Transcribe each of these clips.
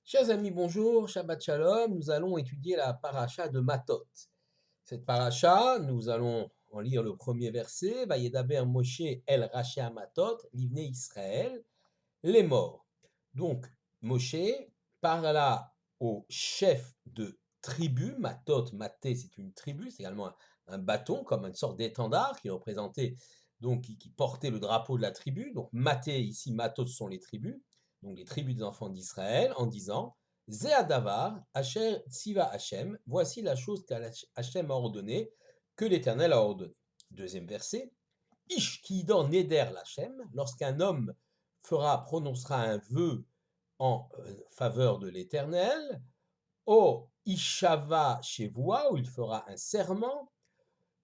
Chers amis, bonjour, Shabbat Shalom. Nous allons étudier la paracha de Matot. Cette paracha, nous allons en lire le premier verset. Vayedaber Moshe el Raché Matot, livne Israël, les morts. Donc, Moshe parla au chef de tribu. Matot, Maté, c'est une tribu, c'est également un bâton, comme une sorte d'étendard qui représentait, donc qui portait le drapeau de la tribu. Donc, Maté, ici, Matot sont les tribus, donc les tribus des enfants d'Israël, en disant Zé Adavar, Asher Tziva Hachem, voici la chose qu'Hachem a ordonnée, que l'Éternel a ordonnée. Deuxième verset Ish ki idor neder l'Hachem, lorsqu'un homme prononcera un vœu en faveur de l'Éternel, o ishava shevoa, où il fera un serment,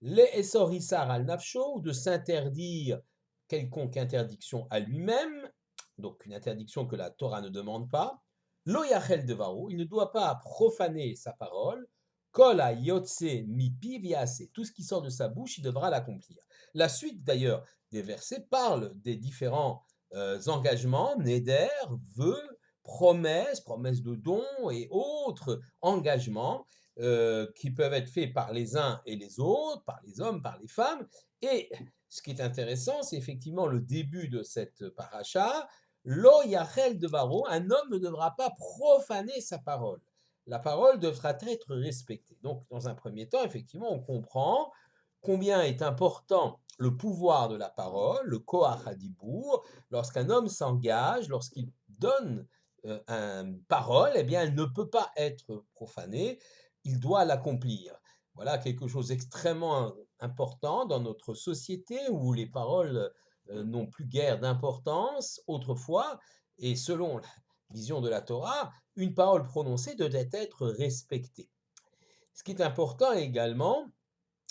le esorissar al nafsho, ou de s'interdire quelconque interdiction à lui-même, donc une interdiction que la Torah ne demande pas, lo yachel devaro, il ne doit pas profaner sa parole, kol yotse mipi viase, tout ce qui sort de sa bouche, il devra l'accomplir. La suite d'ailleurs des versets parle des différents engagements, neder, vœux, promesses de dons et autres engagements qui peuvent être faits par les uns et les autres, par les hommes, par les femmes. Et ce qui est intéressant, c'est effectivement le début de cette paracha. Lo yachel devaro, un homme ne devra pas profaner sa parole. La parole devra être respectée. Donc, dans un premier temps, effectivement, on comprend combien est important le pouvoir de la parole, le koach hadibour. Lorsqu'un homme s'engage, lorsqu'il donne une parole, eh bien, elle ne peut pas être profanée, il doit l'accomplir. Voilà quelque chose d'extrêmement important dans notre société où les paroles n'ont plus guère d'importance autrefois, et selon la vision de la Torah, une parole prononcée devait être respectée. Ce qui est important également,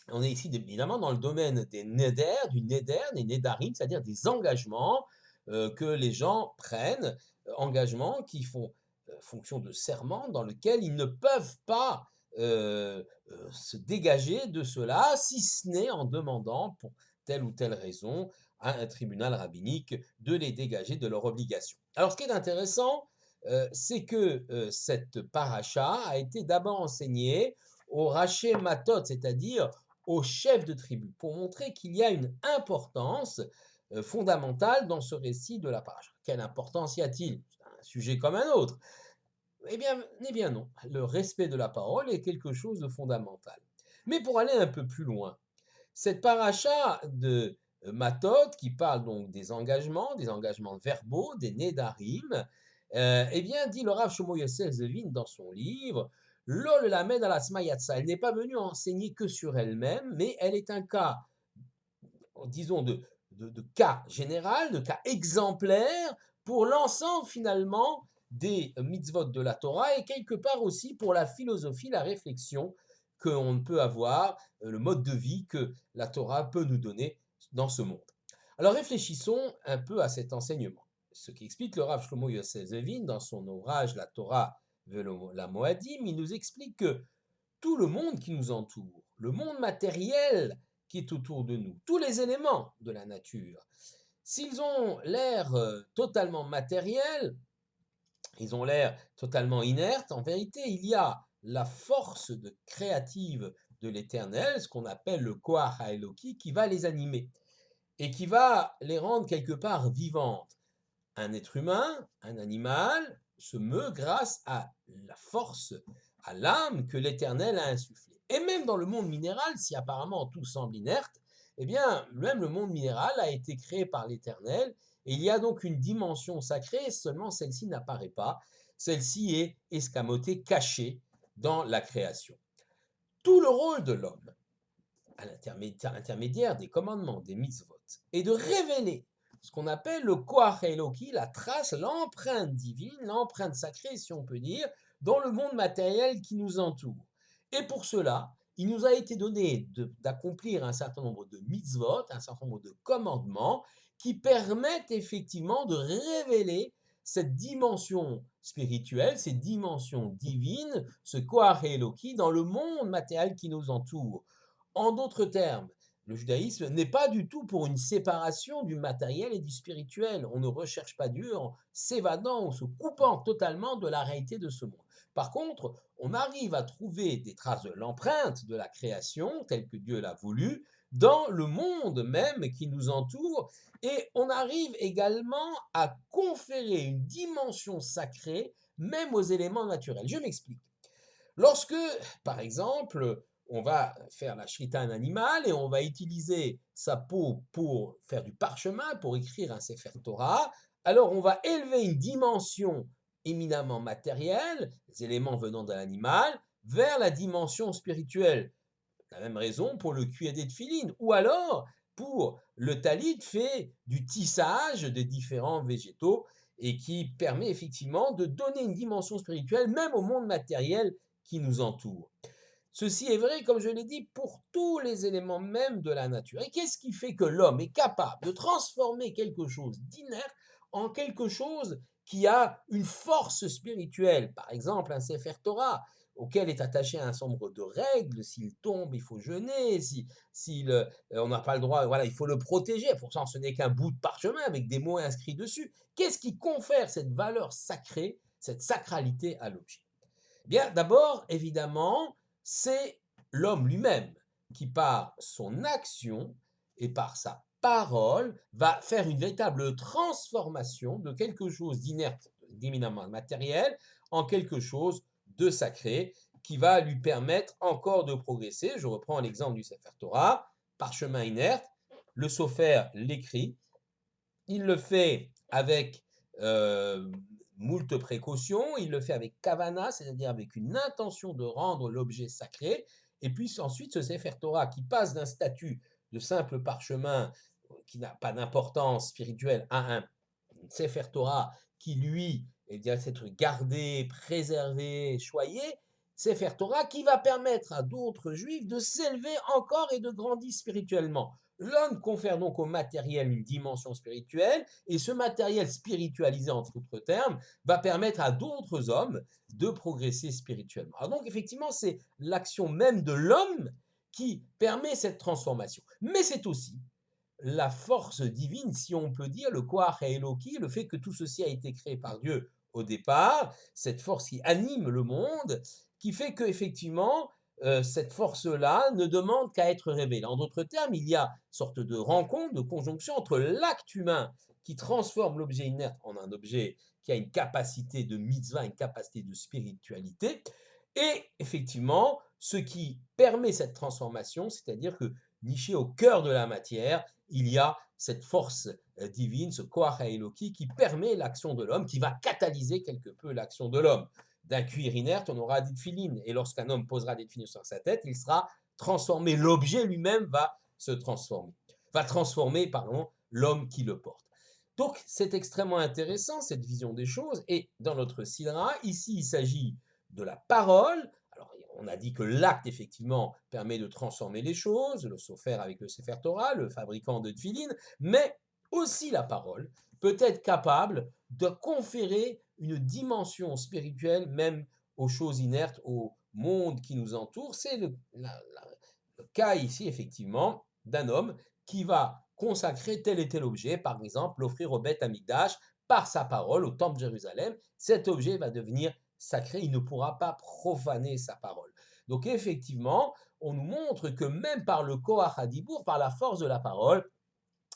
on est ici évidemment dans le domaine des neder, du neder, des nedarim, c'est-à-dire des engagements que les gens prennent, engagements qui font fonction de serment dans lequel ils ne peuvent pas se dégager de cela, si ce n'est en demandant pour telle ou telle raison à un tribunal rabbinique de les dégager de leur obligation. Alors ce qui est intéressant, c'est que cette paracha a été d'abord enseignée au Raché Matot, c'est-à-dire aux chefs de tribu, pour montrer qu'il y a une importance fondamentale dans ce récit de la paracha. Quelle importance y a-t-il? C'est un sujet comme un autre. Eh bien non, le respect de la parole est quelque chose de fondamental. Mais pour aller un peu plus loin, cette paracha de Matot, qui parle donc des engagements verbaux, des nedarim, eh bien, dit le Rav Shlomo Yosef Zevin dans son livre, Lol lamed al asmayatsa, elle n'est pas venue enseigner que sur elle-même, mais elle est un cas, disons, de cas général, de cas exemplaire pour l'ensemble finalement des mitzvot de la Torah et quelque part aussi pour la philosophie, la réflexion qu'on peut avoir, le mode de vie que la Torah peut nous donner dans ce monde. Alors réfléchissons un peu à cet enseignement. Ce qu'explique le Rav Shlomo Yosef Zevin dans son ouvrage La Torah la Moadim, il nous explique que tout le monde qui nous entoure, le monde matériel qui est autour de nous, tous les éléments de la nature, s'ils ont l'air totalement matériels, ils ont l'air totalement inertes, en vérité, il y a la force créative de l'Éternel, ce qu'on appelle le Koach HaEloki, qui va les animer et qui va les rendre quelque part vivantes. Un être humain, un animal, se meut grâce à la force, à l'âme que l'Éternel a insufflée. Et même dans le monde minéral, si apparemment tout semble inerte, eh bien, même le monde minéral a été créé par l'Éternel, et il y a donc une dimension sacrée, seulement celle-ci n'apparaît pas, celle-ci est escamotée, cachée dans la création. Tout le rôle de l'homme, à l'intermédiaire des commandements, des mitzvot, est de révéler ce qu'on appelle le Koach Eloki, la trace, l'empreinte divine, l'empreinte sacrée, si on peut dire, dans le monde matériel qui nous entoure. Et pour cela, il nous a été donné d'accomplir un certain nombre de mitzvot, un certain nombre de commandements qui permettent effectivement de révéler cette dimension spirituelle, cette dimension divine, ce Koach Eloki dans le monde matériel qui nous entoure. En d'autres termes, Le judaïsme n'est pas du tout pour une séparation du matériel et du spirituel. On ne recherche pas Dieu en s'évadant ou se coupant totalement de la réalité de ce monde. Par contre, on arrive à trouver des traces de l'empreinte de la création, telle que Dieu l'a voulu, dans le monde même qui nous entoure, et on arrive également à conférer une dimension sacrée même aux éléments naturels. Je m'explique. Lorsque, par exemple, on va faire la shrita à un animal et on va utiliser sa peau pour faire du parchemin, pour écrire un Sefer Torah, alors on va élever une dimension éminemment matérielle, les éléments venant de l'animal, vers la dimension spirituelle. La même raison pour le cuir des tefilines, ou alors pour le talit fait du tissage des différents végétaux et qui permet effectivement de donner une dimension spirituelle même au monde matériel qui nous entoure. Ceci est vrai, comme je l'ai dit, pour tous les éléments même de la nature. Et qu'est-ce qui fait que l'homme est capable de transformer quelque chose d'inerte en quelque chose qui a une force spirituelle? Par exemple, un Sefer Torah auquel est attaché un certain nombre de règles. S'il tombe, il faut jeûner. On n'a pas le droit, voilà, il faut le protéger. Pourtant, ce n'est qu'un bout de parchemin avec des mots inscrits dessus. Qu'est-ce qui confère cette valeur sacrée, cette sacralité à l'objet? Bien, d'abord, évidemment, c'est l'homme lui-même qui, par son action et par sa parole, va faire une véritable transformation de quelque chose d'inerte, d'éminemment matériel, en quelque chose de sacré, qui va lui permettre encore de progresser. Je reprends l'exemple du Sefer Torah, parchemin inerte, le sophère l'écrit, il le fait avec moult précautions, il le fait avec kavana, c'est-à-dire avec une intention de rendre l'objet sacré, et puis ensuite ce Sefer Torah qui passe d'un statut de simple parchemin qui n'a pas d'importance spirituelle à un Sefer Torah qui lui doit être gardé, préservé, choyé, Sefer Torah qui va permettre à d'autres juifs de s'élever encore et de grandir spirituellement. L'homme confère donc au matériel une dimension spirituelle, et ce matériel spiritualisé, entre autres termes, va permettre à d'autres hommes de progresser spirituellement. Alors donc, effectivement, c'est l'action même de l'homme qui permet cette transformation. Mais c'est aussi la force divine, si on peut dire, le Koach Eloki, le fait que tout ceci a été créé par Dieu au départ, cette force qui anime le monde, qui fait que effectivement cette force-là ne demande qu'à être révélée. En d'autres termes, il y a une sorte de rencontre, de conjonction entre l'acte humain qui transforme l'objet inerte en un objet qui a une capacité de mitzvah, une capacité de spiritualité, et effectivement ce qui permet cette transformation, c'est-à-dire que niché au cœur de la matière, il y a cette force divine, ce Koach Eloki, qui permet l'action de l'homme, qui va catalyser quelque peu l'action de l'homme. D'un cuir inerte, on aura des tefilines, et lorsqu'un homme posera des tefilines sur sa tête, il sera transformé. L'objet lui-même va se transformer, va transformer, pardon, l'homme qui le porte. Donc, c'est extrêmement intéressant, cette vision des choses, et dans notre sidra, ici, il s'agit de la parole. Alors, on a dit que l'acte, effectivement, permet de transformer les choses, le sophère avec le Sefer Torah, le fabricant de tefilines, mais aussi la parole peut être capable de conférer une dimension spirituelle même aux choses inertes, au monde qui nous entoure. C'est le cas ici, effectivement, d'un homme qui va consacrer tel et tel objet, par exemple, l'offrir au Beth Amikdash par sa parole au temple de Jérusalem. Cet objet va devenir sacré, il ne pourra pas profaner sa parole. Donc effectivement, on nous montre que même par le Koach Hadibour, par la force de la parole,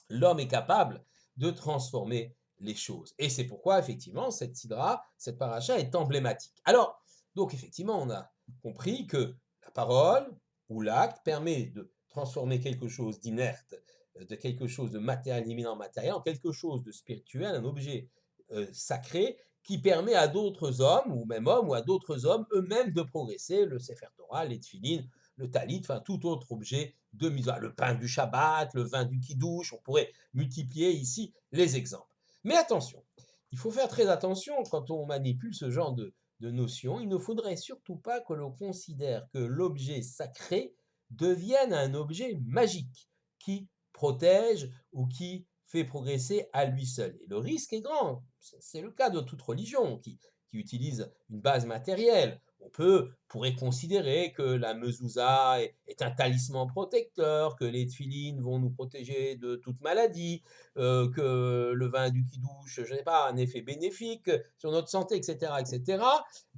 l'homme est capable de transformer les choses. Et c'est pourquoi, effectivement, cette sidra, cette paracha est emblématique. Alors, donc, effectivement, on a compris que la parole ou l'acte permet de transformer quelque chose d'inerte, de quelque chose de matériel, éminent matériel, en quelque chose de spirituel, un objet sacré qui permet à d'autres hommes, ou même hommes, ou à d'autres hommes eux-mêmes de progresser, le Sefer Torah, les tefilines, le talit, enfin tout autre objet de mise, le pain du Shabbat, le vin du Kiddush, on pourrait multiplier ici les exemples. Mais attention, il faut faire très attention quand on manipule ce genre de notions. Il ne faudrait surtout pas que l'on considère que l'objet sacré devienne un objet magique qui protège ou qui fait progresser à lui seul. Et le risque est grand. C'est le cas de toute religion qui utilise une base matérielle. Pourrait considérer que la mezouza est un talisman protecteur, que les tefilines vont nous protéger de toute maladie, que le vin du kidouche, je ne sais pas, a un effet bénéfique sur notre santé, etc., etc.,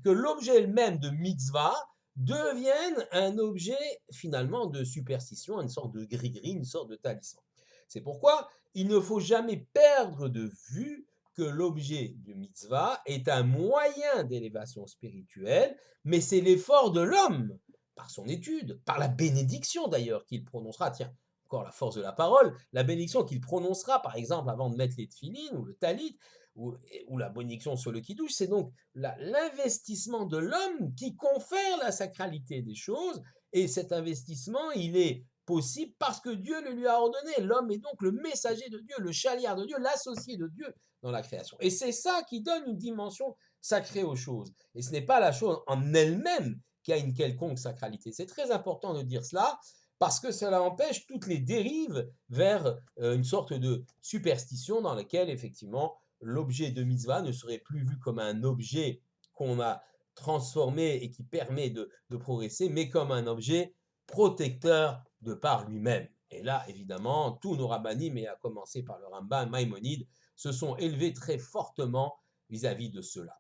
que l'objet même de mitzvah devienne un objet finalement de superstition, une sorte de gris-gris, une sorte de talisman. C'est pourquoi il ne faut jamais perdre de vue que l'objet du mitzvah est un moyen d'élévation spirituelle, mais c'est l'effort de l'homme, par son étude, par la bénédiction d'ailleurs qu'il prononcera. Tiens, encore la force de la parole, la bénédiction qu'il prononcera, par exemple, avant de mettre les tefilines ou le talit, ou la bénédiction sur le kidouche, c'est donc l'investissement de l'homme qui confère la sacralité des choses, et cet investissement, il est possible parce que Dieu le lui a ordonné. L'homme est donc le messager de Dieu, le chaliard de Dieu, l'associé de Dieu dans la création. Et c'est ça qui donne une dimension sacrée aux choses. Et ce n'est pas la chose en elle-même qui a une quelconque sacralité. C'est très important de dire cela parce que cela empêche toutes les dérives vers une sorte de superstition dans laquelle, effectivement, l'objet de mitzvah ne serait plus vu comme un objet qu'on a transformé et qui permet de progresser, mais comme un objet protecteur de par lui-même. Et là, évidemment, tous nos rabbinim, et à commencer par le Rambam, Maïmonide, se sont élevés très fortement vis-à-vis de cela.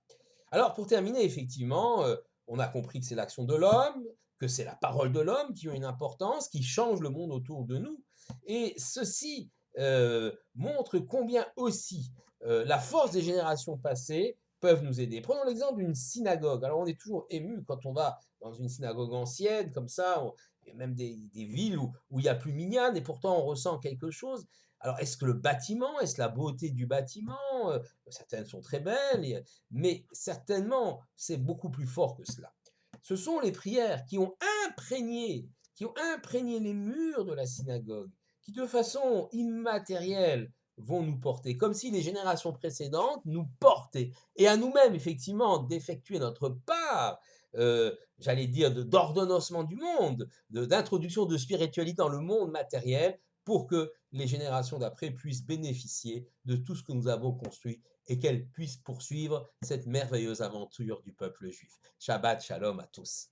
Alors, pour terminer, effectivement, on a compris que c'est l'action de l'homme, que c'est la parole de l'homme qui a une importance, qui change le monde autour de nous. Et ceci montre combien aussi la force des générations passées peuvent nous aider. Prenons l'exemple d'une synagogue. Alors, on est toujours ému quand on va dans une synagogue ancienne, comme ça, il y a même des villes où il n'y a plus minyan, et pourtant on ressent quelque chose. Alors, est-ce que le bâtiment, est-ce la beauté du bâtiment certaines sont très belles, mais certainement, c'est beaucoup plus fort que cela. Ce sont les prières imprégné, qui ont imprégné les murs de la synagogue, qui de façon immatérielle vont nous porter, comme si les générations précédentes nous portaient, et à nous-mêmes, effectivement, d'effectuer notre part, j'allais dire, d'ordonnancement du monde, d'introduction de spiritualité dans le monde matériel, pour que les générations d'après puissent bénéficier de tout ce que nous avons construit et qu'elles puissent poursuivre cette merveilleuse aventure du peuple juif. Shabbat shalom à tous.